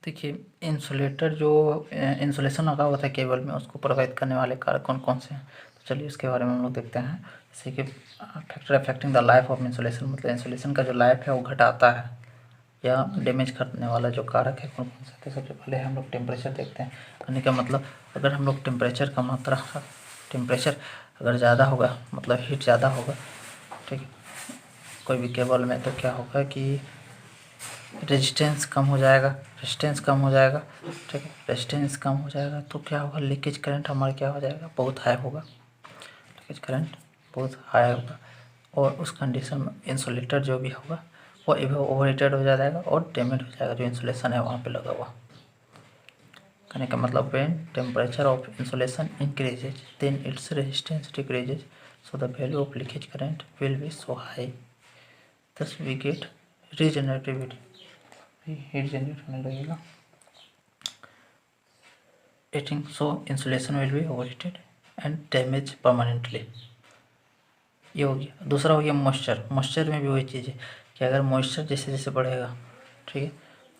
देखिए, इंसुलेटर जो इंसुलेशन लगा होता है केबल में, उसको प्रभावित करने वाले कारक कौन कौन से हैं, तो चलिए इसके बारे में हम लोग देखते हैं। जैसे कि factor affecting the life of insulation, मतलब इंसुलेशन का जो लाइफ है वो घटाता है या डैमेज करने वाला जो कारक है कौन कौन से। तो सबसे पहले हम लोग टेम्परेचर देखते हैं। कहने का मतलब अगर हम लोग टेम्परेचर अगर ज़्यादा होगा, मतलब हीट ज़्यादा होगा, ठीक है, कोई भी केबल में, तो क्या होगा कि रेजिस्टेंस कम हो जाएगा, ठीक है, रेजिस्टेंस कम हो जाएगा तो क्या होगा, लीकेज करंट हमारा क्या हो जाएगा, बहुत हाई होगा, लीकेज करंट बहुत हाई होगा। और उस कंडीशन में इंसुलेटर जो भी होगा वो ओवरहीटेड हो जाएगा और डैमेज हो जाएगा, जो इंसुलेशन है वहाँ पे लगा हुआ। कहने का मतलब when temperature of insulation increases then its resistance decreases, so the value of leakage current will be so high, thus we get regenerativity, heat generate होने लगेगा। Heating, so insulation will be overheated and damage permanently. ये हो गया। दूसरा हो गया moisture में भी वही चीज़ है कि अगर मॉइस्चर जैसे जैसे बढ़ेगा, ठीक है,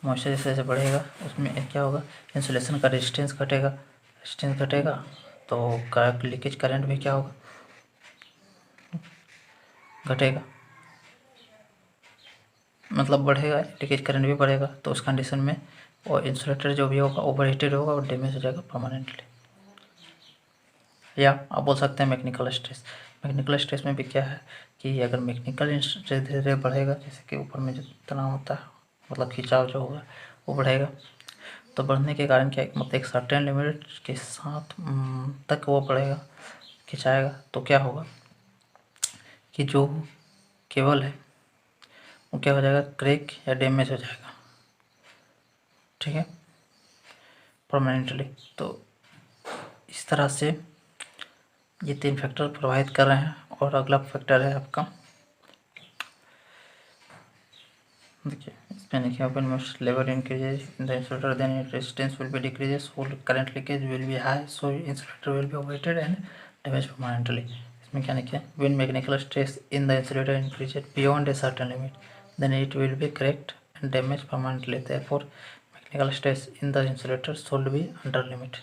मॉइस्चर जैसे जैसे बढ़ेगा उसमें क्या होगा, इंसुलेशन का रेजिस्टेंस घटेगा तो लीकेज करंट भी क्या होगा, घटेगा, मतलब बढ़ेगा, लीकेज करंट भी बढ़ेगा। तो उस कंडीशन में और इंसुलेटर जो भी होगा ओवरहीटेड होगा और डैमेज हो जाएगा परमानेंटली। या आप बोल सकते हैं मैकेनिकल स्ट्रेस में भी क्या है कि अगर मैकेनिकल स्ट्रेस धीरे धीरे बढ़ेगा, जैसे कि ऊपर में जो तनाव होता है, मतलब खिंचाव जो होगा वो बढ़ेगा, तो बढ़ने के कारण क्या, मतलब एक सर्टेन लिमिट के साथ तक वो बढ़ेगा, खिंचाएगा, तो क्या होगा कि जो केबल है वो क्या हो जाएगा, क्रैक या डैमेज हो जाएगा, ठीक है, परमानेंटली। तो इस तरह से ये 3 फैक्टर प्रभावित कर रहे हैं। और अगला फैक्टर है आपका, देखिए इसमें लिखा open most level increases in the insulator then it resistance will be decreases, so current leakage will be high, so insulator will be overheated and damage permanently. इसमें क्या लिखा है, when mechanical stress in the insulator increases beyond a certain limit then it will be cracked and damage permanently, therefore mechanical stress in the insulator should be under limit.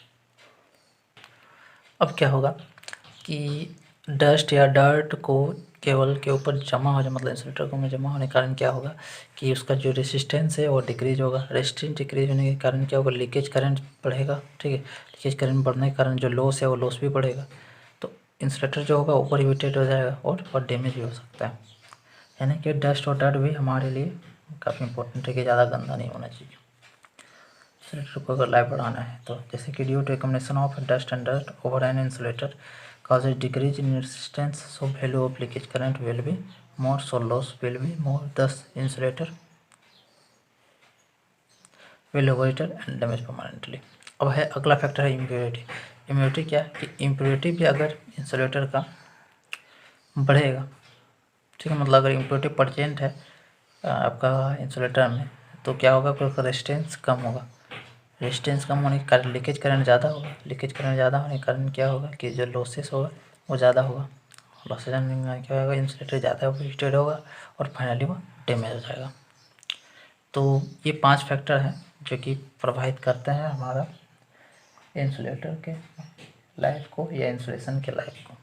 अब क्या होगा कि dust या dirt को cable के ऊपर जमा हो जाए, मतलब इंसुलेटर को में जमा होने के कारण क्या होगा कि उसका जो रेजिस्टेंस है वो डिक्रीज होगा। रेजिस्टेंस डिक्रीज होने के कारण क्या होगा, लीकेज करंट बढ़ेगा, ठीक है, लीकेज करंट बढ़ने के कारण जो लॉस है वो लॉस भी बढ़ेगा। तो इंसुलेटर जो होगा ओवर हीटेड हो जाएगा और डैमेज भी हो सकता है। यानी कि डस्ट और डर्ट भी हमारे लिए काफ़ी इंपॉर्टेंट है कि ज़्यादा गंदा नहीं होना चाहिए इंसुलेटर को अगर लाइफ बढ़ाना है तो। जैसे कि due to a combination of dust and dirt over an insulator causes decrease in resistance, so value of leakage current will be more, so loss will be more, thus insulator will overheated and damage permanently। अब है अगला factor है impurity. Impurity क्या है कि impurity भी अगर insulator का बढ़ेगा, ठीक है, मतलब अगर इम्प्योरिटी परसेंट है आपका इंसुलेटर में, तो क्या होगा, उसका रेजिस्टेंस कम होगा, रेजिस्टेंस कम होने के कारण लीकेज करंट ज़्यादा होगा, लीकेज करंट ज़्यादा होने के कारण क्या होगा कि जो लॉसेस होगा वो ज़्यादा होगा, लॉसेज में क्या होगा, इंसुलेटर ज़्यादा हीटेड होगा और फाइनली वो डैमेज हो जाएगा। तो ये 5 फैक्टर हैं जो कि प्रभावित करते हैं हमारा इंसुलेटर के लाइफ को या इंसुलेशन के लाइफ को।